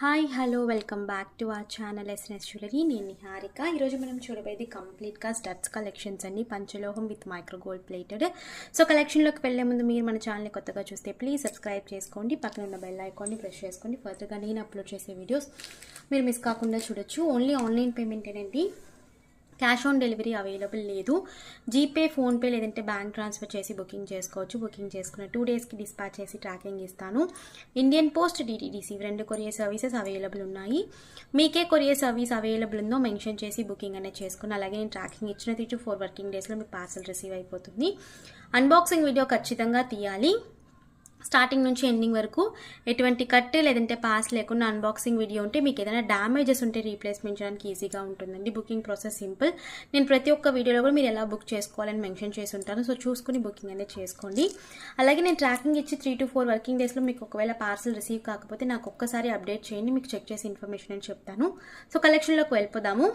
Hi hello welcome back to our channel SNS jewellery. నేను నిహారిక. ఈరోజు మనం చూడబోయేది కంప్లీట్గా స్టడ్స్ కలెక్షన్స్ అండి, పంచలోహం with micro gold plated. So కలెక్షన్లోకి వెళ్ళే ముందు మీరు మన ఛానల్ని కొత్తగా చూస్తే ప్లీజ్ సబ్స్క్రైబ్ చేసుకోండి, పక్కన ఉన్న బెల్ ఐకాన్ని ప్రెస్ చేసుకోండి. ఫర్దర్గా నేను అప్లోడ్ చేసే వీడియోస్ మీరు మిస్ కాకుండా చూడొచ్చు. ఓన్లీ ఆన్లైన్ పేమెంటేనండి, క్యాష్ ఆన్ డెలివరీ అవైలబుల్ లేదు. జీపే, ఫోన్పే లేదంటే బ్యాంక్ ట్రాన్స్ఫర్ చేసి బుకింగ్ చేసుకోవచ్చు. బుకింగ్ చేసుకున్న 2 డేస్కి డిస్పాచ్ చేసి ట్రాకింగ్ ఇస్తాను. Indian post, DTDC 2 courier services available ఉన్నాయి. మీకే కొరియర్ సర్వీస్ అవైలబుల్ ఉందో మెన్షన్ చేసి బుకింగ్ అనేది చేసుకుని, అలాగే నేను ట్రాకింగ్ ఇచ్చిన 3 to 4 వర్కింగ్ డేస్లో మీకు పార్సల్ రిసీవ్ అయిపోతుంది. అన్బాక్సింగ్ వీడియో ఖచ్చితంగా తీయాలి. స్టార్టింగ్ నుంచి ఎండింగ్ వరకు ఎటువంటి కట్ లేదంటే పాస్ లేకుండా అన్బాక్సింగ్ వీడియో ఉంటే మీకు ఏదైనా డ్యామేజెస్ ఉంటే రీప్లేస్మెంట్ చేయడానికి ఈజీగా ఉంటుందండి. Booking process simple. నేను ప్రతి ఒక్క వీడియోలో కూడా మీరు ఎలా బుక్ చేసుకోవాలని మెన్షన్ చేసి ఉంటాను. సో చూసుకుని బుకింగ్ అనేది చేసుకోండి. అలాగే నేను ట్రాకింగ్ ఇచ్చి 3 to 4 వర్కింగ్ డేస్లో మీకు ఒకవేళ పార్సల్ రిసీవ్ కాకపోతే నాకు ఒక్కసారి అప్డేట్ చేయండి, మీకు చెక్ చేసి ఇన్ఫర్మేషన్ అని చెప్తాను. సో కలెక్షన్లోకి వెళ్ళిపోదాము.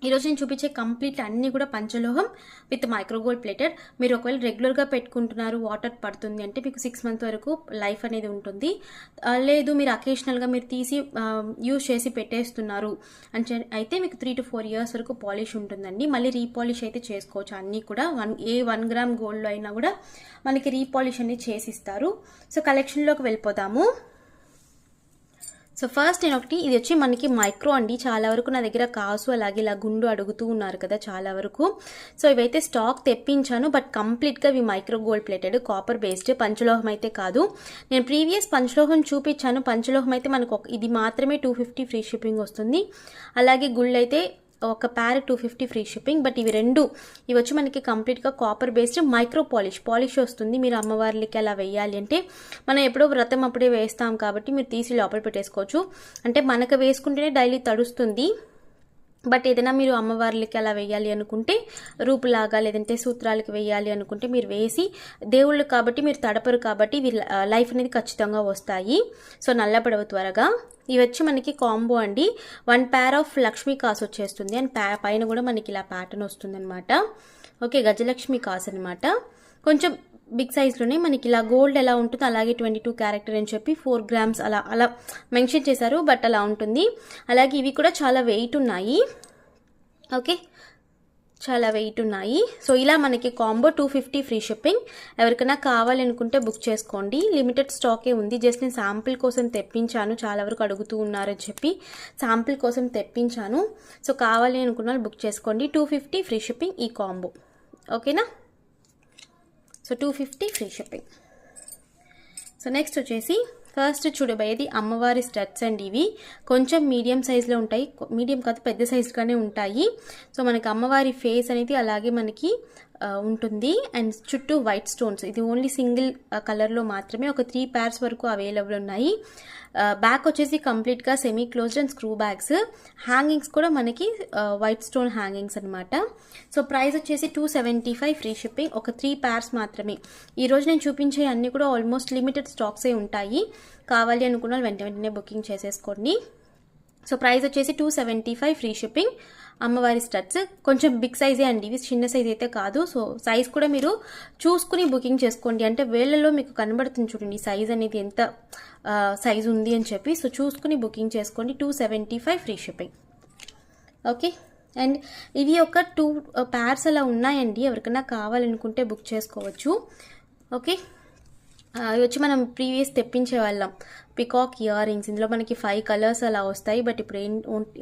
ఈరోజు నేను చూపించే కంప్లీట్ అన్నీ కూడా పంచలోహం విత్ మైక్రోగోల్డ్ ప్లేటెడ్. మీరు ఒకవేళ రెగ్యులర్గా పెట్టుకుంటున్నారు, వాటర్ పడుతుంది అంటే మీకు 6 months వరకు లైఫ్ అనేది ఉంటుంది. లేదు మీరు అకేషనల్గా మీరు తీసి యూజ్ చేసి పెట్టేస్తున్నారు అని అయితే మీకు 3 to 4 years వరకు పాలిష్ ఉంటుందండి. మళ్ళీ రీపాలిష్ అయితే చేసుకోవచ్చు. అన్నీ కూడా 1 gram గోల్డ్లో అయినా కూడా మనకి రీపాలిష్ అనేది చేసిస్తారు. సో కలెక్షన్లోకి వెళ్ళిపోదాము. సో ఫస్ట్ నేను ఒకటి, ఇది వచ్చి మనకి మైక్రో అండి. చాలా వరకు నా దగ్గర కాసు అలాగే ఇలా గుండు అడుగుతూ ఉన్నారు కదా చాలా వరకు. సో ఇవైతే స్టాక్ తెప్పించాను, బట్ కంప్లీట్గా ఇవి micro gold plated, copper based, పంచలోహం అయితే కాదు. నేను ప్రీవియస్ పంచలోహం చూపించాను. పంచలోహం అయితే మనకు ఇది మాత్రమే 250 ఫ్రీ షిప్పింగ్ వస్తుంది. అలాగే గుళ్ళు అయితే ఒక ప్యార్ 250 ఫ్రీ షిప్పింగ్. బట్ ఇవి వచ్చి మనకి కంప్లీట్గా కాపర్ బేస్డ్ మైక్రో పాలిష్ వస్తుంది. మీరు అమ్మవార్లకి అలా వేయాలి అంటే మనం ఎప్పుడో వ్రతం అప్పుడే వేస్తాం కాబట్టి మీరు తీసి లోపల పెట్టేసుకోవచ్చు. అంటే మనకు వేసుకుంటేనే డైలీ తడుస్తుంది. బట్ ఏదైనా మీరు అమ్మవార్లకి అలా వేయాలి అనుకుంటే, రూపులాగా లేదంటే సూత్రాలకి వేయాలి అనుకుంటే మీరు వేసి, దేవుళ్ళు కాబట్టి మీరు తడపరు కాబట్టి లైఫ్ అనేది ఖచ్చితంగా వస్తాయి. సో నల్లబడవు త్వరగా. ఇవి వచ్చి మనకి కాంబో అండి. 1 pair ఆఫ్ లక్ష్మీ కాసు వచ్చేస్తుంది అండ్ పైన కూడా మనకి ఇలా ప్యాటర్న్ వస్తుంది అనమాట. ఓకే, గజలక్ష్మి కాసు అనమాట. కొంచెం బిగ్ సైజ్లోనే మనకి ఇలా గోల్డ్ ఎలా ఉంటుందో అలాగే 22 క్యారెక్టర్ అని చెప్పి 4 grams అలా మెన్షన్ చేశారు, బట్ అలా ఉంటుంది. అలాగే ఇవి కూడా చాలా వెయిట్ ఉన్నాయి. ఓకే, చాలా వెయిట్ ఉన్నాయి. సో ఇలా మనకి కాంబో 250 ఫ్రీ షిప్పింగ్. ఎవరికైనా కావాలనుకుంటే బుక్ చేసుకోండి. లిమిటెడ్ స్టాకే ఉంది. జస్ట్ నేను శాంపిల్ కోసం తెప్పించాను, చాలా వరకు అడుగుతూ ఉన్నారని చెప్పి శాంపిల్ కోసం తెప్పించాను. సో కావాలి అనుకున్న వాళ్ళు బుక్ చేసుకోండి. 250 ఫ్రీ షిప్పింగ్ ఈ కాంబో. ఓకేనా? So 250 free shipping. So next వచ్చేసి ఫస్ట్ చూడబోయేది అమ్మవారి స్టడ్స్ అండి. ఇవి కొంచెం మీడియం సైజులో ఉంటాయి, మీడియం కాదు పెద్ద సైజుగానే ఉంటాయి. సో మనకి అమ్మవారి ఫేస్ అనేది అలాగే మనకి ఉంటుంది అండ్ చుట్టూ వైట్ స్టోన్స్. ఇది ఓన్లీ సింగిల్ కలర్లో మాత్రమే. ఒక 3 pairs వరకు అవైలబుల్ ఉన్నాయి. బ్యాక్ వచ్చేసి కంప్లీట్గా semi closed and screw bags. Hangings కూడా మనకి వైట్ స్టోన్ హ్యాంగింగ్స్ అనమాట. సో ప్రైస్ వచ్చేసి 275 ఫ్రీ షిప్పింగ్. ఒక 3 pairs మాత్రమే. ఈరోజు నేను చూపించే అన్నీ కూడా ఆల్మోస్ట్ లిమిటెడ్ స్టాక్సే ఉంటాయి. కావాలి అనుకున్న వాళ్ళు వెంటనే బుకింగ్ చేసేసుకోండి. సో ప్రైస్ వచ్చేసి 275 ఫ్రీ షిప్పింగ్. అమ్మవారి స్టడ్స్ కొంచెం బిగ్ సైజే అండి, ఇవి చిన్న సైజ్ అయితే కాదు. సో సైజ్ కూడా మీరు చూసుకుని బుకింగ్ చేసుకోండి. అంటే వేళ్ళలో మీకు కనబడుతుంది చూడండి సైజ్ అనేది ఎంత సైజ్ ఉంది అని చెప్పి. సో చూసుకుని బుకింగ్ చేసుకోండి. 275 ఫ్రీ షిప్పింగ్. ఓకే, అండ్ ఇవి ఒక 2 pairs అలా ఉన్నాయండి. ఎవరికైనా కావాలనుకుంటే బుక్ చేసుకోవచ్చు. ఓకే, ఇవి వచ్చి మనం ప్రీవియస్ తెప్పించే వాళ్ళం పికాక్ ఇయర్ రింగ్స్. ఇందులో మనకి 5 colors అలా వస్తాయి. బట్ ఇప్పుడు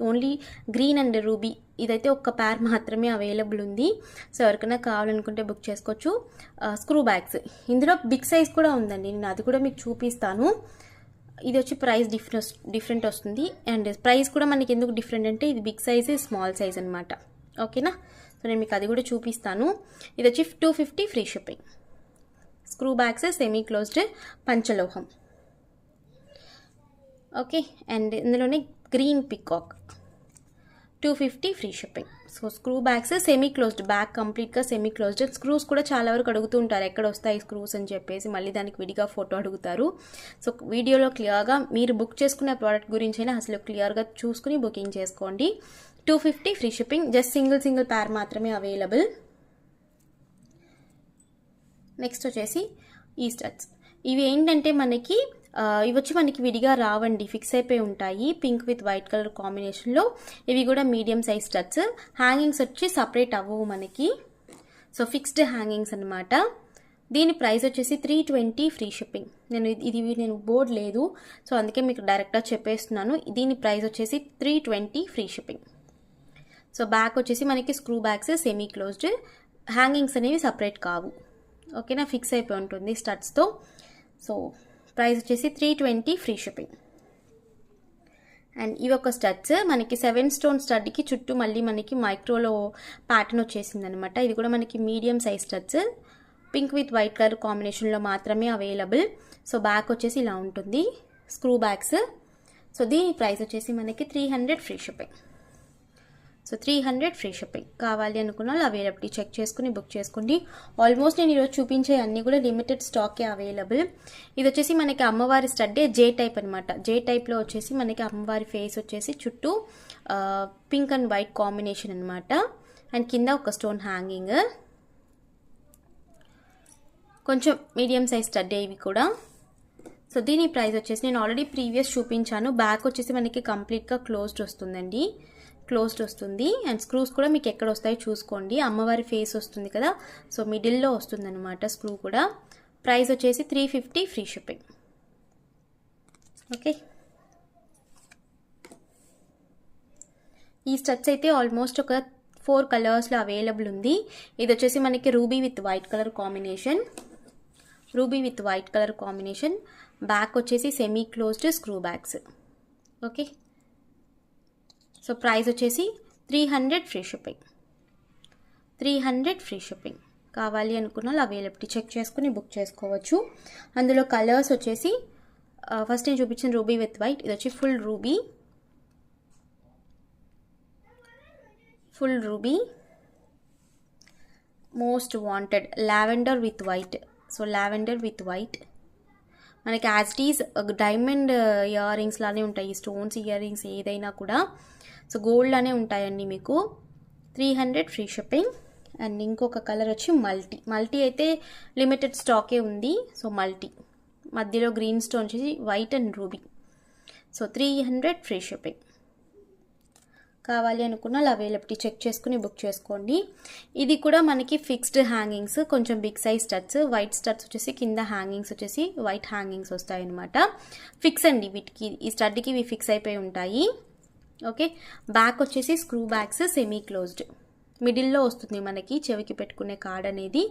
ఓన్లీ గ్రీన్ అండ్ రూబీ ఇదైతే ఒక్క పేర్ మాత్రమే అవైలబుల్ ఉంది. సో ఎవరికైనా కావాలనుకుంటే బుక్ చేసుకోవచ్చు. స్క్రూ బ్యాగ్స్ ఇందులో బిగ్ సైజ్ కూడా ఉందండి, నేను అది కూడా మీకు చూపిస్తాను. ఇది వచ్చి ప్రైస్ డిఫరెంట్ వస్తుంది. అండ్ ప్రైస్ కూడా మనకి ఎందుకు డిఫరెంట్ అంటే ఇది బిగ్ సైజ్, స్మాల్ సైజ్ అనమాట. ఓకేనా? సో నేను మీకు అది కూడా చూపిస్తాను. ఇది వచ్చి 250 free shipping. Screw bags, semi closed, పంచలోహం. ఓకే, అండ్ ఇందులోనే green peacock 250 free shipping. So screw bags semi closed, back కంప్లీట్గా సెమీ క్లోజ్డ్. స్క్రూస్ కూడా చాలా వరకు అడుగుతూ ఉంటారు ఎక్కడ వస్తాయి స్క్రూస్ అని చెప్పేసి, మళ్ళీ దానికి విడిగా ఫోటో అడుగుతారు. సో వీడియోలో క్లియర్గా మీరు బుక్ చేసుకునే ప్రోడక్ట్ గురించి అయినా అసలు క్లియర్గా చూసుకుని బుకింగ్ చేసుకోండి. 250 free shipping. Just single pair మాత్రమే అవైలబుల్. నెక్స్ట్ వచ్చేసి ఈ స్టడ్స్. ఇవి ఏంటంటే మనకి ఇవి వచ్చి మనకి విడిగా రావండి, ఫిక్స్ అయిపోయి ఉంటాయి పింక్ విత్ వైట్ కలర్ కాంబినేషన్లో. ఇవి కూడా మీడియం సైజ్ స్టడ్స్. హ్యాంగింగ్స్ వచ్చి సపరేట్ అవ్వవు మనకి, సో ఫిక్స్డ్ హ్యాంగింగ్స్ అనమాట. దీని ప్రైస్ వచ్చేసి 320 ఫ్రీ షిప్పింగ్. నేను బోర్డ్ లేదు, సో అందుకే మీకు డైరెక్ట్గా చెప్పేస్తున్నాను. దీని ప్రైస్ వచ్చేసి 320 ఫ్రీ షిప్పింగ్. సో బ్యాక్ వచ్చేసి మనకి screw bags semi closed, hangings అనేవి సపరేట్ కావు. ఓకేనా, ఫిక్స్ అయిపోయి ఉంటుంది స్టడ్స్తో. సో ప్రైస్ వచ్చేసి 320 ఫ్రీ షిప్పింగ్. అండ్ ఇవి ఒక స్టడ్స్ మనకి 7 స్టోన్ స్టడ్కి చుట్టూ మళ్ళీ మనకి మైక్రోలో ప్యాటర్న్ వచ్చేసింది అనమాట. ఇది కూడా మనకి medium size studs, pink with white colour కాంబినేషన్లో మాత్రమే అవైలబుల్. సో బ్యాక్ వచ్చేసి ఇలా ఉంటుంది, స్క్రూ బ్యాగ్స్. సో దీని ప్రైస్ వచ్చేసి మనకి 300 free shipping. So 300 free shipping. కావాలి అనుకున్న వాళ్ళు అవైలబిలిటీ చెక్ చేసుకుని బుక్ చేసుకోండి. ఆల్మోస్ట్ నేను ఈరోజు చూపించే అన్నీ కూడా లిమిటెడ్ స్టాకే అవైలబుల్. ఇది వచ్చేసి మనకి అమ్మవారి స్టడ్డే జే టైప్ అనమాట. జే టైప్లో వచ్చేసి మనకి అమ్మవారి ఫేస్ వచ్చేసి చుట్టూ పింక్ అండ్ వైట్ కాంబినేషన్ అనమాట. అండ్ కింద ఒక స్టోన్ హ్యాంగింగ్, కొంచెం మీడియం సైజ్ స్టడ్డే ఇవి కూడా. సో దీని ప్రైస్ వచ్చేసి నేను ఆల్రెడీ ప్రీవియస్ చూపించాను. బ్యాక్ వచ్చేసి మనకి కంప్లీట్గా క్లోజ్డ్ వస్తుందండి, క్లోజ్డ్ వస్తుంది. అండ్ స్క్రూస్ కూడా మీకు ఎక్కడ వస్తాయో చూసుకోండి. అమ్మవారి ఫేస్ వస్తుంది కదా, సో మిడిల్లో వస్తుంది అనమాట స్క్రూ కూడా. ప్రైస్ వచ్చేసి 350 ఫ్రీ షిప్పింగ్. ఓకే, ఈ స్టడ్స్ అయితే ఆల్మోస్ట్ ఒక 4 కలర్స్లో అవైలబుల్ ఉంది. ఇది వచ్చేసి మనకి ruby with white colour combination, ruby with white colour combination. Back వచ్చేసి semi closed screw backs. Okay, so price వచ్చేసి 300 ఫ్రీ షిప్పింగ్. 300 free shipping. కావాలి అనుకున్న వాళ్ళు అవైలబిలిటీ చెక్ చేసుకుని బుక్ చేసుకోవచ్చు. అందులో కలర్స్ వచ్చేసి ఫస్ట్ నేను చూపించిన రూబీ విత్ వైట్, ఇది వచ్చి full ruby, full ruby. Most wanted lavender with white. So lavender with white మనకి as it is diamond earrings లానే ఉంటాయి, స్టోన్స్ ఇయర్ రింగ్స్ ఏదైనా కూడా. సో గోల్డ్ లానే ఉంటాయండి మీకు. 300 ఫ్రీ షిప్పింగ్. అండ్ ఇంకొక కలర్ వచ్చి మల్టీ అయితే లిమిటెడ్ స్టాకే ఉంది. సో మల్టీ మధ్యలో గ్రీన్ స్టోన్ వచ్చేసి white and ruby. So 300 free shipping. కావాలి అనుకున్న అవైలబిలిటీ చెక్ చేసుకుని బుక్ చేసుకోండి. ఇది కూడా మనకి ఫిక్స్డ్ హ్యాంగింగ్స్, కొంచెం big size studs. White studs వచ్చేసి కింద హ్యాంగింగ్స్ వచ్చేసి వైట్ హ్యాంగింగ్స్ వస్తాయి అనమాట. ఫిక్స్ అండి వీటికి, ఈ స్టడ్కి ఇవి ఫిక్స్ అయిపోయి ఉంటాయి. ఓకే, బ్యాక్ వచ్చేసి స్క్రూ బ్యాగ్స్ సెమీ క్లోజ్డ్, మిడిల్లో వస్తుంది మనకి చెవికి పెట్టుకునే కార్డ్ అనేది.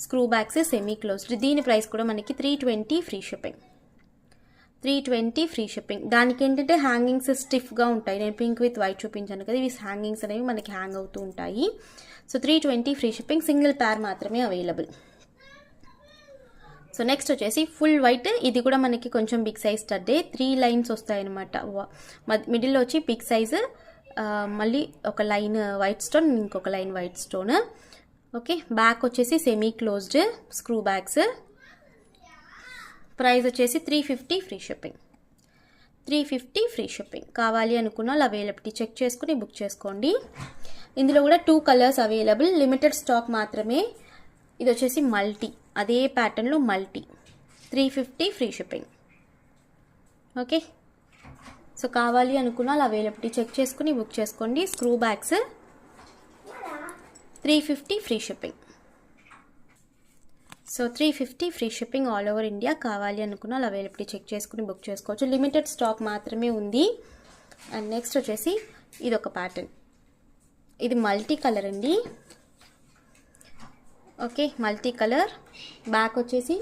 Screw bags semi closed. దీని ప్రైస్ కూడా మనకి 320 ఫ్రీ షిప్పింగ్. 320 free shipping. దానికి ఏంటంటే హ్యాంగింగ్స్ స్టిఫ్గా ఉంటాయి. నేను పింక్ విత్ వైట్ చూపించాను కదా, ఇవి హ్యాంగింగ్స్ అనేవి మనకి హ్యాంగ్ అవుతూ ఉంటాయి. So 320 free shipping. Single pair మాత్రమే అవైలబుల్. సో నెక్స్ట్ వచ్చేసి ఫుల్ వైట్. ఇది కూడా మనకి కొంచెం బిగ్ సైజ్ స్టడ్డే, 3 లైన్స్ వస్తాయన్నమాట. మిడిల్లో వచ్చి బిగ్ సైజ్, మళ్ళీ ఒక లైన్ వైట్ స్టోన్, ఇంకొక line white stone. Okay, back వచ్చేసి semi closed screw backs. Price వచ్చేసి 350 ఫ్రీ షిప్పింగ్. 350 free shipping. కావాలి అనుకున్న వాళ్ళు అవైలబిలిటీ చెక్ చేసుకుని బుక్ చేసుకోండి. ఇందులో కూడా 2 కలర్స్ అవైలబుల్, లిమిటెడ్ స్టాక్ మాత్రమే. ఇది వచ్చేసి మల్టీ, అదే ప్యాటర్న్లో multi. 350 free shipping. Okay, so కావాలి అనుకున్న వాళ్ళు అవైలబిలిటీ చెక్ చేసుకుని బుక్ చేసుకోండి. Screw bags 350 free shipping. So 350 free shipping all over India. కావాలి అనుకున్న వాళ్ళు అవైలబిలిటీ చెక్ చేసుకుని బుక్ చేసుకోవచ్చు. లిమిటెడ్ స్టాక్ మాత్రమే ఉంది. అండ్ నెక్స్ట్ వచ్చేసి ఇది ఒక ప్యాటర్న్, ఇది మల్టీ కలర్ అండి. Okay, multi colour. బ్యాక్ వచ్చేసి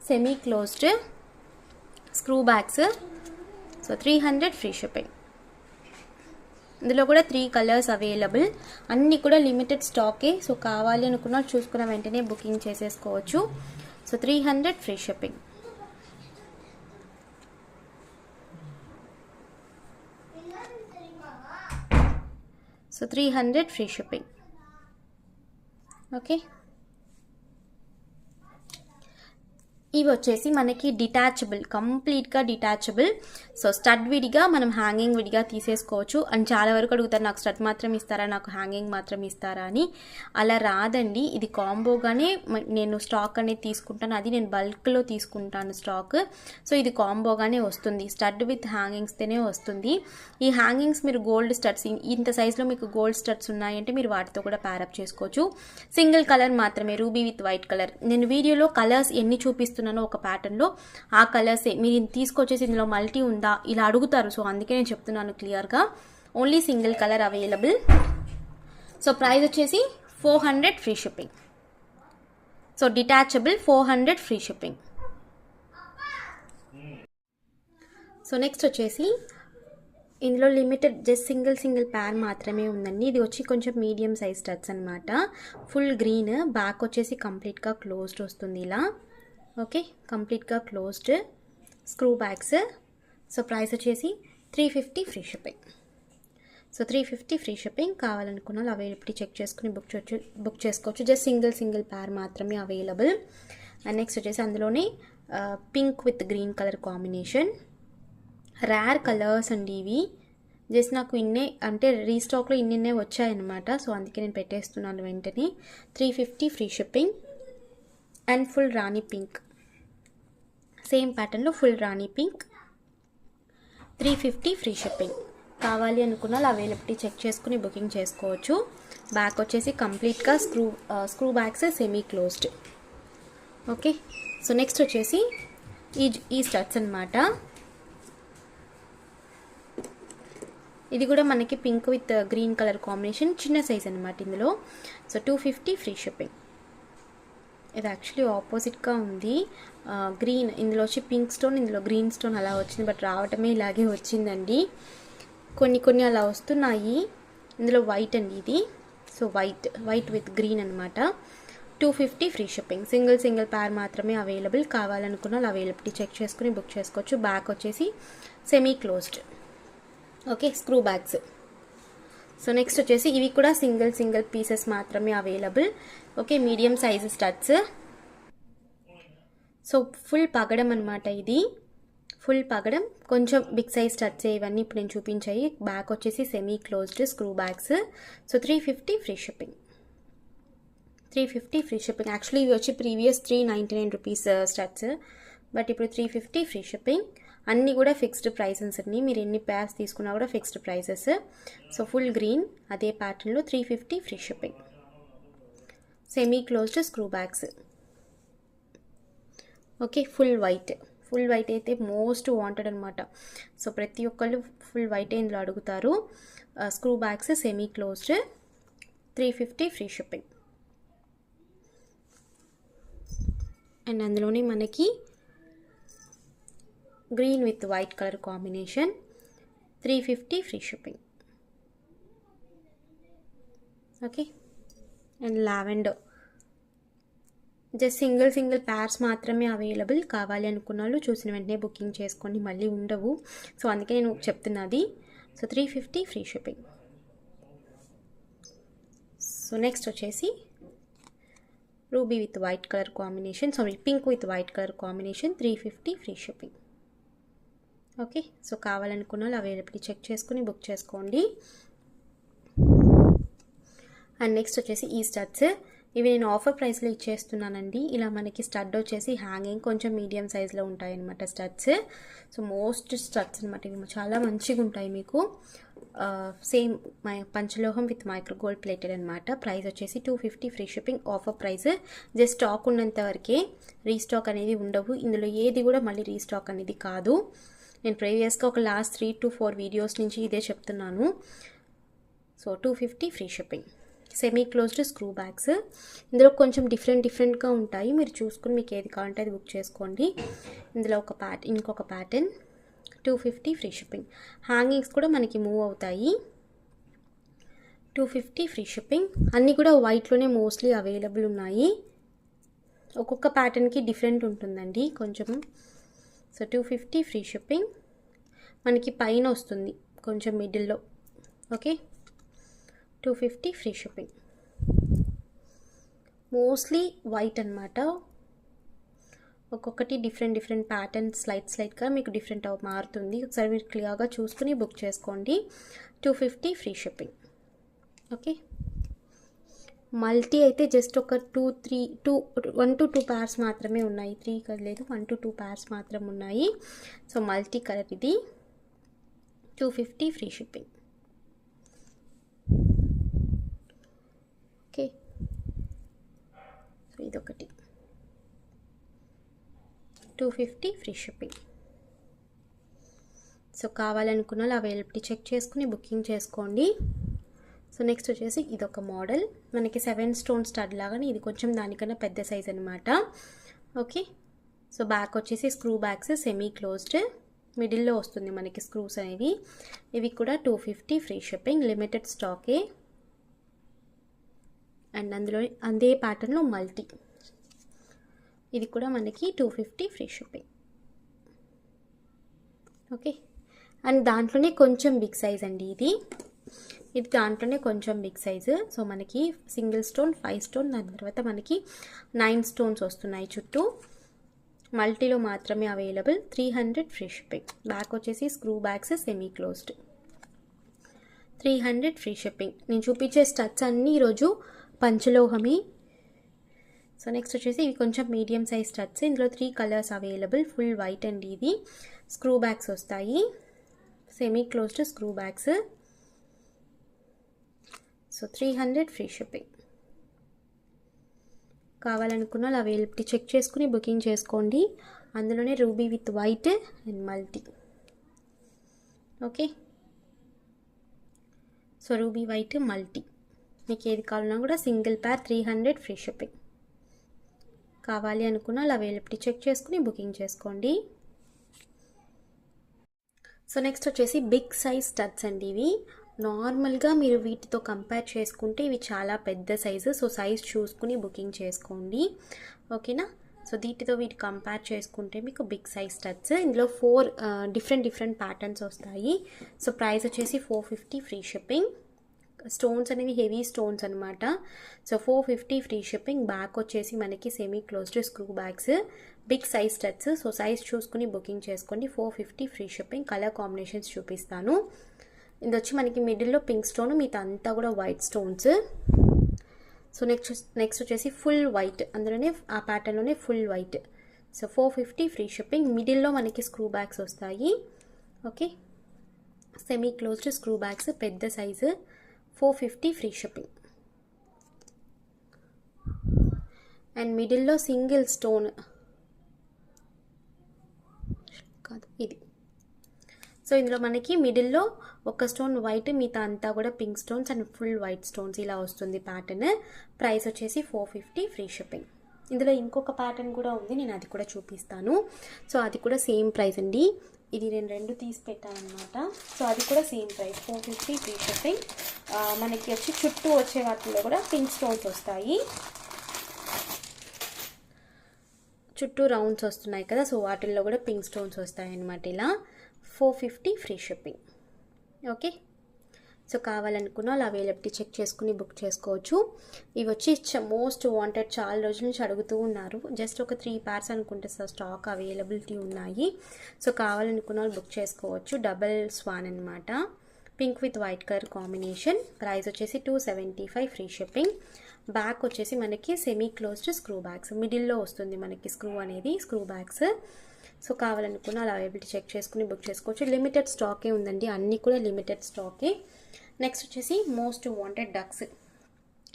semi closed screw backs. So 300 free shipping. ఇందులో కూడా 3 కలర్స్ అవైలబుల్, అన్నీ కూడా లిమిటెడ్ స్టాకే. సో కావాలి అనుకున్న చూసుకున్న వెంటనే బుకింగ్ చేసేసుకోవచ్చు. So 300 free shipping. So 300 free shipping. Okay, ఇవి వచ్చేసి మనకి డిటాచబుల్, కంప్లీట్గా డిటాచబుల్. సో స్టడ్ విడిగా మనం హ్యాంగింగ్ విడిగా తీసేసుకోవచ్చు. అండ్ చాలా వరకు అడుగుతారు నాకు స్టడ్ మాత్రం ఇస్తారా, నాకు హ్యాంగింగ్ మాత్రం ఇస్తారా అని. అలా రాదండి, ఇది కాంబోగానే నేను స్టాక్ అనేది తీసుకుంటాను. అది నేను బల్క్లో తీసుకుంటాను స్టాక్. సో ఇది కాంబోగానే వస్తుంది, స్టడ్ విత్ హ్యాంగింగ్స్తోనే వస్తుంది. ఈ హ్యాంగింగ్స్ మీరు గోల్డ్ స్టడ్స్ ఇంత సైజులో మీకు గోల్డ్ స్టడ్స్ ఉన్నాయంటే మీరు వాటితో కూడా ప్యారప్ చేసుకోవచ్చు. సింగిల్ కలర్ మాత్రమే, రూబీ విత్ వైట్ కలర్. నేను వీడియోలో కలర్స్ ఎన్ని చూపిస్తున్నాను ఒక ప్యాటర్న్లో ఆ కలర్సే మీరు తీసుకొచ్చేసి ఇందులో మల్టీ ఉందా ఇలా అడుగుతారు. సో అందుకే నేను చెప్తున్నాను క్లియర్గా, only single colour available. So price వచ్చేసి 400 free shipping. So detachable 400 free shipping. So next వచ్చేసి ఇందులో లిమిటెడ్ జస్ట్ సింగిల్ ప్యార్ మాత్రమే ఉందండి. ఇది వచ్చి కొంచెం మీడియం సైజ్ స్టడ్స్ అనమాట. ఫుల్ గ్రీన్, బ్యాక్ వచ్చేసి కంప్లీట్గా క్లోజ్డ్ వస్తుంది ఇలా. ఓకే, కంప్లీట్గా closed screw backs. So price వచ్చేసి 350 free shipping. So 350 free shipping. కావాలనుకున్న వాళ్ళు అవైలబిలిటీ చెక్ చేసుకుని బుక్ చేసుకోవచ్చు. జస్ట్ సింగిల్ ప్యార్ మాత్రమే అవైలబుల్. అండ్ నెక్స్ట్ వచ్చేసి అందులోనే pink with green colour combination. Rare colours అండి ఇవి. జస్ట్ నాకు ఇన్నే అంటే రీస్టాక్లో ఇన్నే వచ్చాయన్నమాట. సో అందుకే నేను పెట్టేస్తున్నాను వెంటనే. 350 free shipping. And full Rani pink, same ప్యాటర్న్లో ఫుల్ రాణి పింక్, 350 ఫ్రీ షిప్పింగ్. కావాలి అనుకున్న వాళ్ళు అవైలబిలిటీ చెక్ చేసుకుని బుకింగ్ చేసుకోవచ్చు. బ్యాక్ వచ్చేసి కంప్లీట్గా screw bags semi closed. Okay, so next వచ్చేసి ఈ స్టడ్స్ అనమాట. ఇది కూడా మనకి pink with green colour combination, చిన్న సైజ్ అనమాట ఇందులో. So 250 free shipping. ఇది యాక్చువల్లీ ఆపోజిట్గా ఉంది, గ్రీన్ ఇందులో వచ్చి పింక్ స్టోన్, ఇందులో గ్రీన్ స్టోన్ అలా వచ్చింది. బట్ రావటమే ఇలాగే వచ్చిందండి. కొన్ని అలా వస్తున్నాయి. ఇందులో వైట్ అండి ఇది. సో వైట్ విత్ గ్రీన్ అనమాట. 250 ఫ్రీ షిప్పింగ్. సింగిల్ ప్యార్ మాత్రమే అవైలబుల్. కావాలనుకున్న వాళ్ళు అవైలబిలిటీ చెక్ చేసుకుని బుక్ చేసుకోవచ్చు. బ్యాక్ వచ్చేసి semi closed. Okay, screw backs. So next వచ్చేసి ఇవి కూడా సింగిల్ పీసెస్ మాత్రమే available. Okay, medium size studs. So full పగడం అనమాట ఇది, ఫుల్ పగడం. కొంచెం బిగ్ సైజ్ స్టడ్స్ ఇవన్నీ ఇప్పుడు నేను చూపించాయి. బ్యాక్ వచ్చేసి semi closed screw backs. So 350 free shipping. 350 free shipping. Actually ఇవి వచ్చి ప్రీవియస్ 399 రూపీస్ స్టడ్స్, బట్ ఇప్పుడు 350 ఫ్రీ షిప్పింగ్. అన్నీ కూడా ఫిక్స్డ్ ప్రైసెస్ అన్ని, మీరు ఎన్ని ప్యార్స్ తీసుకున్నా కూడా fixed prices. So full green అదే ప్యాటర్న్లో 350 free shipping. Semi closed screw backs. Okay, full white అయితే మోస్ట్ వాంటెడ్ అనమాట. సో ప్రతి ఒక్కళ్ళు ఫుల్ వైట్ ఇందులో అడుగుతారు. Screw bags semi closed, 350 free shipping. And అందులోనే మనకి green with white colour combination, 350 free shipping. Okay, and lavender just single pairs మాత్రమే available. కావాలి అనుకున్న వాళ్ళు చూసిన వెంటనే బుకింగ్ చేసుకోండి, మళ్ళీ ఉండవు. సో అందుకే నేను చెప్తున్నది. So 350 free shipping. So next వచ్చేసి ruby with white colour combination, pink with white colour combination, 350 free shipping. Okay, so కావాలనుకున్న వాళ్ళు అవైలబిలిటీ చెక్ చేసుకుని బుక్ చేసుకోండి. అండ్ నెక్స్ట్ వచ్చేసి ఈ స్టడ్స్. ఇవి నేను ఆఫర్ ప్రైస్లో ఇచ్చేస్తున్నానండి. ఇలా మనకి స్టడ్ వచ్చేసి హ్యాంగింగ్ కొంచెం మీడియం సైజ్లో ఉంటాయి అనమాట స్టడ్స్. సో మోస్ట్ స్టడ్స్ అనమాట ఇవి, చాలా మంచిగా ఉంటాయి మీకు. సేమ్ పంచలోహం విత్ మైక్రో గోల్డ్ ప్లేటెడ్ అనమాట. ప్రైస్ వచ్చేసి 250 free shipping. Offer price. Just stock ఉన్నంత వరకే, రీస్టాక్ అనేది ఉండవు. ఇందులో ఏది కూడా మళ్ళీ రీస్టాక్ అనేది కాదు. నేను ప్రీవియస్గా ఒక లాస్ట్ 3 to 4 వీడియోస్ నుంచి ఇదే చెప్తున్నాను. So 250 free shipping. Semi closed screw bags. ఇందులో కొంచెం డిఫరెంట్గా ఉంటాయి, మీరు చూసుకుని మీకు ఏది కావాలంటే అది బుక్ చేసుకోండి. ఇందులో ఇంకొక ప్యాటర్న్, 250 ఫ్రీ షిప్పింగ్. హ్యాంగింగ్స్ కూడా మనకి మూవ్ అవుతాయి. 250 ఫ్రీ షిప్పింగ్. అన్నీ కూడా వైట్లోనే మోస్ట్లీ అవైలబుల్ ఉన్నాయి. ఒక్కొక్క ప్యాటర్న్కి డిఫరెంట్ ఉంటుందండి కొంచెం. So 250 free shipping. మనకి పైన వస్తుంది కొంచెం మిడిల్లో. Okay, 250 free shipping. Mostly white అనమాట. ఒక్కొక్కటి డిఫరెంట్ ప్యాటర్న్ స్లైడ్గా మీకు డిఫరెంట్ మారుతుంది. ఒకసారి మీరు క్లియర్గా చూసుకుని బుక్ చేసుకోండి. 250 ఫ్రీ షిప్పింగ్. ఓకే, మల్టీ అయితే జస్ట్ ఒక 1 to 2 pairs మాత్రమే ఉన్నాయి. 3 లేదు, 1 to 2 pairs మాత్రం ఉన్నాయి. సో మల్టీ కలర్ ఇది 250 ఫ్రీ షిప్పింగ్. ఓకే, సో ఇదొకటి 250 ఫ్రీ షిప్పింగ్. సో కావాలనుకున్న వాళ్ళు అవైలబిలిటీ చెక్ చేసుకుని బుకింగ్ చేసుకోండి. సో నెక్స్ట్ వచ్చేసి ఇదొక మోడల్, మనకి 7 stone స్టడ్ లాగానే, ఇది కొంచెం దానికన్నా పెద్ద సైజ్ అనమాట. ఓకే, సో బ్యాక్ వచ్చేసి స్క్రూ బ్యాగ్స్ సెమీ క్లోజ్డ్, మిడిల్లో వస్తుంది మనకి స్క్రూస్ అనేవి. ఇవి కూడా 250 ఫ్రీ షిప్పింగ్, లిమిటెడ్ స్టాకే. అండ్ అందులో అదే ప్యాటర్న్లో మల్టీ, ఇది కూడా మనకి 250 ఫ్రీ షిప్పింగ్. ఓకే, అండ్ దాంట్లోనే కొంచెం బిగ్ సైజ్ అండి ఇది దాంట్లోనే కొంచెం బిగ్ సైజు. సో మనకి సింగిల్ స్టోన్ 5 stone, దాని తర్వాత మనకి 9 stones వస్తున్నాయి చుట్టూ. మల్టీలో మాత్రమే అవైలబుల్, 300 ఫ్రీ షిప్పింగ్. బ్యాక్ వచ్చేసి screw bags semi closed, 300 free shipping. నేను చూపించే స్టడ్స్ అన్నీ ఈరోజు పంచలోహమే. సో నెక్స్ట్ వచ్చేసి ఇవి కొంచెం మీడియం సైజ్ స్టడ్స్, ఇందులో 3 కలర్స్ అవైలబుల్. ఫుల్ వైట్ అండి ఇది. స్క్రూ బ్యాగ్స్ వస్తాయి, semi closed screw backs. So 300 free shipping. కావాలనుకున్న వాళ్ళు అవైలబిలిటీ చెక్ చేసుకుని బుకింగ్ చేసుకోండి. అందులోనే ruby with white and multi. Okay, so ruby white multi, మీకు ఏది కావాలన్నా కూడా సింగిల్ పేర్ 300 ఫ్రీ షిప్పింగ్. కావాలి అనుకున్న వాళ్ళు అవైలబిలిటీ చెక్ చేసుకుని బుకింగ్ చేసుకోండి. సో నెక్స్ట్ వచ్చేసి బిగ్ సైజ్ స్టడ్స్ అండి ఇవి. నార్మల్గా మీరు వీటితో కంపేర్ చేసుకుంటే ఇవి చాలా పెద్ద సైజు. సో సైజ్ చూసుకుని బుకింగ్ చేసుకోండి. ఓకేనా, సో వీటితో కంపేర్ చేసుకుంటే మీకు బిగ్ సైజ్ స్టడ్స్. ఇందులో 4 డిఫరెంట్ ప్యాటర్న్స్ వస్తాయి. సో ప్రైస్ వచ్చేసి 450 ఫ్రీ షిప్పింగ్. స్టోన్స్ అనేవి హెవీ స్టోన్స్ అనమాట. So 450 free shipping. బ్యాక్ వచ్చేసి మనకి semi closed screw bags, big size studs. So size చూసుకుని బుకింగ్ చేసుకోండి. 450 ఫ్రీ షిప్పింగ్. కలర్ కాంబినేషన్స్ చూపిస్తాను. ఇది వచ్చి మనకి మిడిల్లో పింక్ స్టోన్, మిగతా అంతా కూడా వైట్ స్టోన్స్. సో నెక్స్ట్ వచ్చేసి ఫుల్ వైట్, అందులోనే ఆ ప్యాటర్న్లోనే full white. So 450 free shipping. మిడిల్లో మనకి స్క్రూ బ్యాగ్స్ వస్తాయి. Okay, semi closed screw backs పెద్ద సైజు, 450 ఫ్రీ షిప్పింగ్. అండ్ మిడిల్లో సింగిల్ స్టోన్ కాదు ఇది. సో ఇందులో మనకి మిడిల్లో ఒక స్టోన్ వైట్, మిగతా అంతా కూడా pink stones and full white stones ఇలా వస్తుంది ప్యాటర్న్. ప్రైస్ వచ్చేసి 450 ఫ్రీ షిప్పింగ్. ఇందులో ఇంకొక ప్యాటర్న్ కూడా ఉంది, నేను అది కూడా చూపిస్తాను. సో అది కూడా సేమ్ ప్రైస్ అండి. ఇది నేను 2 తీసి పెట్టానమాట. సో అది కూడా సేమ్ ప్రైస్, 450 ఫ్రీ షిప్పింగ్. మనకి వచ్చి చుట్టూ వచ్చే వాటిలో కూడా పింక్ స్టోన్స్ వస్తాయి. చుట్టూ రౌండ్స్ వస్తున్నాయి కదా, సో వాటిల్లో కూడా పింక్ స్టోన్స్ వస్తాయి అన్నమాట. ఇలా 450 ఫ్రీ షిప్పింగ్. ఓకే, సో కావాలనుకున్న వాళ్ళు అవైలబిలిటీ చెక్ చేసుకుని బుక్ చేసుకోవచ్చు. ఇవి వచ్చి మోస్ట్ వాంటెడ్, చాలా రోజుల నుంచి అడుగుతూ ఉన్నారు. జస్ట్ ఒక 3 pairs అనుకుంటే స్టాక్ అవైలబిలిటీ ఉన్నాయి. సో కావాలనుకున్న వాళ్ళు బుక్ చేసుకోవచ్చు. డబల్ స్వాన్ అనమాట, pink with white colour combination. Price వచ్చేసి 275 ఫ్రీ షిప్పింగ్. బ్యాక్ వచ్చేసి మనకి సెమీ క్లోజ్డ్ స్క్రూ బ్యాగ్స్, మిడిల్లో వస్తుంది మనకి స్క్రూ అనేది, స్క్రూ బ్యాగ్స్. సో కావాలనుకున్న అలా అవైలబిలిటీ చెక్ చేసుకుని బుక్ చేసుకోవచ్చు. లిమిటెడ్ స్టాకే ఉందండి, అన్నీ కూడా లిమిటెడ్ స్టాకే. నెక్స్ట్ వచ్చేసి మోస్ట్ వాంటెడ్ డక్స్.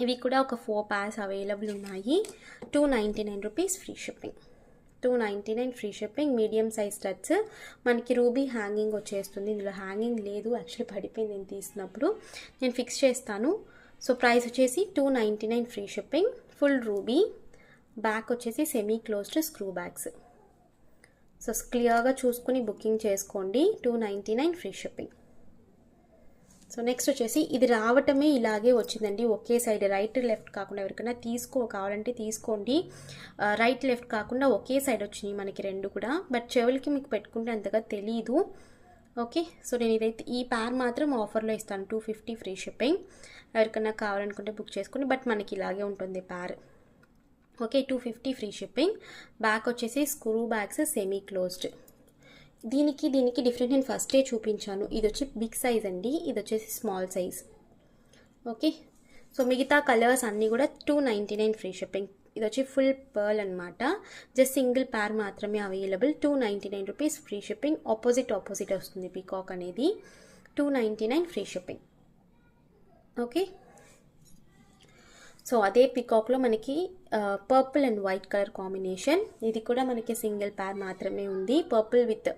ఇవి కూడా ఒక 4 pairs అవైలబుల్ ఉన్నాయి. 299 rupees free shipping. 299 free shipping. Medium size studs. మనకి రూబీ హ్యాంగింగ్ వచ్చేస్తుంది. ఇందులో హ్యాంగింగ్ లేదు, యాక్చువల్లీ పడిపోయింది నేను తీసినప్పుడు. నేను ఫిక్స్ చేస్తాను. సో ప్రైస్ వచ్చేసి 299 free shipping. Full ruby. Back వచ్చేసి semi closed screw backs. So క్లియర్గా చూసుకుని బుకింగ్ చేసుకోండి. 299 ఫ్రీ షిప్పింగ్. సో నెక్స్ట్ వచ్చేసి ఇది రావటమే ఇలాగే వచ్చిందండి, ఒకే సైడ్, రైట్ లెఫ్ట్ కాకుండా. ఎవరికైనా కావాలంటే తీసుకోండి. రైట్ లెఫ్ట్ కాకుండా ఒకే సైడ్ వచ్చినాయి మనకి 2 కూడా. బట్ చెవులకి మీకు పెట్టుకుంటే అంతగా తెలీదు. ఓకే, సో నేను ఇదైతే ఈ పేర్ మాత్రం ఆఫర్లో ఇస్తాను, 250 ఫ్రీ షిప్పింగ్. ఎవరికైనా కావాలనుకుంటే బుక్ చేసుకోండి. బట్ మనకి ఇలాగే ఉంటుంది pair. Okay, 250 free shipping. Back వచ్చేసి స్క్రూ బ్యాగ్స్ సెమీ క్లోజ్డ్. దీనికి డిఫరెంట్ నేను ఫస్టే చూపించాను. ఇది వచ్చి బిగ్ సైజ్ అండి, ఇది వచ్చేసి స్మాల్ సైజ్. ఓకే, సో మిగతా కలర్స్ అన్నీ కూడా 299 ఫ్రీ షిప్పింగ్. ఇది వచ్చి ఫుల్ పర్ల్ అనమాట, జస్ట్ సింగిల్ పేర్ మాత్రమే available. 299 rupees free shipping. Opposite వస్తుంది పీకాక్ అనేది. 299 ఫ్రీ షిప్పింగ్. ఓకే, సో అదే పీకాక్లో మనకి purple and white colour combination. ఇది కూడా మనకి సింగిల్ పేర్ మాత్రమే ఉంది. Purple with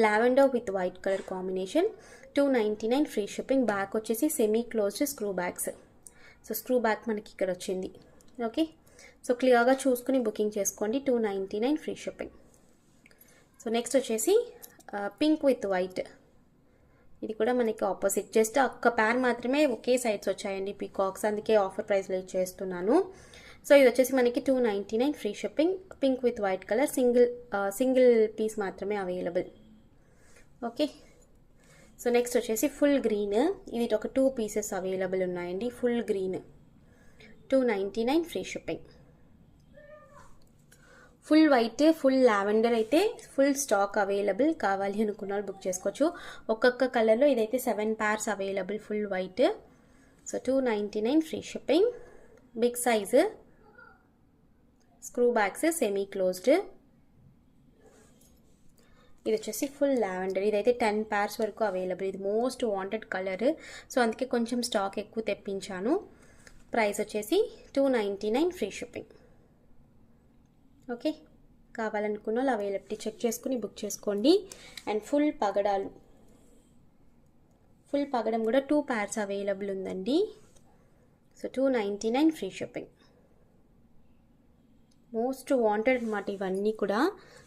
lavender with white colour combination. 299 free shipping. Back వచ్చేసి semi closed screw backs. So screw bag మనకి ఇక్కడ వచ్చింది. ఓకే, సో క్లియర్గా చూసుకుని బుకింగ్ చేసుకోండి. 299 ఫ్రీ షిప్పింగ్. సో నెక్స్ట్ వచ్చేసి పింక్ విత్ వైట్. ఇది కూడా మనకి ఆపోజిట్, జస్ట్ ఒక్క పేర్ మాత్రమే ఒకే సైడ్స్ వచ్చాయండి పీకాక్స్, అందుకే ఆఫర్ ప్రైస్లో ఇచ్చేస్తున్నాను. సో ఇది వచ్చేసి మనకి 299 free shipping. Pink with white colour, single piece మాత్రమే అవైలబుల్. ఓకే, సో నెక్స్ట్ వచ్చేసి ఫుల్ గ్రీన్. ఇది ఒక 2 పీసెస్ అవైలబుల్ ఉన్నాయండి. Full green 299 free shipping. Full white, full lavender అయితే ఫుల్ స్టాక్ అవైలబుల్. కావాలి అనుకున్న వాళ్ళు బుక్ చేసుకోవచ్చు. ఒక్కొక్క కలర్లో ఇదైతే 7 pairs available full white. So 299 free shipping. Big size screw bags semi closed. ఇది వచ్చేసి ఫుల్ లావెండర్. ఇదైతే 10 pairs వరకు అవైలబుల్. ఇది మోస్ట్ వాంటెడ్ కలర్, సో అందుకే కొంచెం స్టాక్ ఎక్కువ తెప్పించాను. ప్రైస్ వచ్చేసి 299 ఫ్రీ షిప్పింగ్. ఓకే, కావాలనుకున్న వాళ్ళు అవైలబిలిటీ చెక్ చేసుకుని బుక్ చేసుకోండి. అండ్ ఫుల్ పగడం కూడా 2 pairs అవైలబుల్ ఉందండి. So 299 free shipping. Most wanted అన్నమాట ఇవన్నీ కూడా.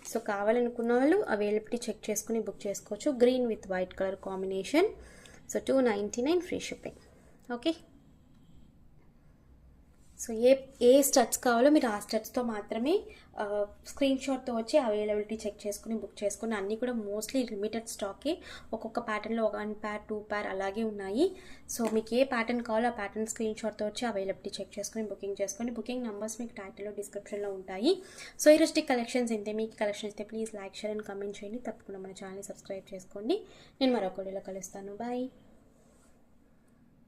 సో కావాలనుకున్న వాళ్ళు అవైలబిలిటీ చెక్ చేసుకుని బుక్ చేసుకోవచ్చు. Green with white colour combination. So 299 free shipping. Okay, so A studs కావాలో మీరు ఆ స్టడ్స్తో మాత్రమే స్క్రీన్ షాట్తో వచ్చి అవైలబిలిటీ చెక్ చేసుకుని బుక్ చేసుకుని. అన్నీ కూడా మోస్ట్లీ లిమిటెడ్ స్టాకే. ఒక్కొక్క ప్యాటర్న్లో 1 pair 2 pair అలాగే ఉన్నాయి. సో మీకు ఏ ప్యాటర్న్ కావాలో ఆ ప్యాటర్న్ స్క్రీన్ షాట్తో వచ్చి అవైలబిలిటీ చెక్ చేసుకుని బుకింగ్ చేసుకోండి. బుకింగ్ నెంబర్స్ మీకు టైటిల్లో డిస్క్రిప్షన్లో ఉంటాయి. సో ఈ రోజు కలెక్షన్స్ ఇంతే. మీకు కలెక్షన్స్ అయితే please like, share and comment చేయండి. తప్పకుండా మన ఛానల్ని సబ్స్క్రైబ్ చేసుకోండి. నేను మరొక వీడియోలో కలుస్తాను. బాయ్.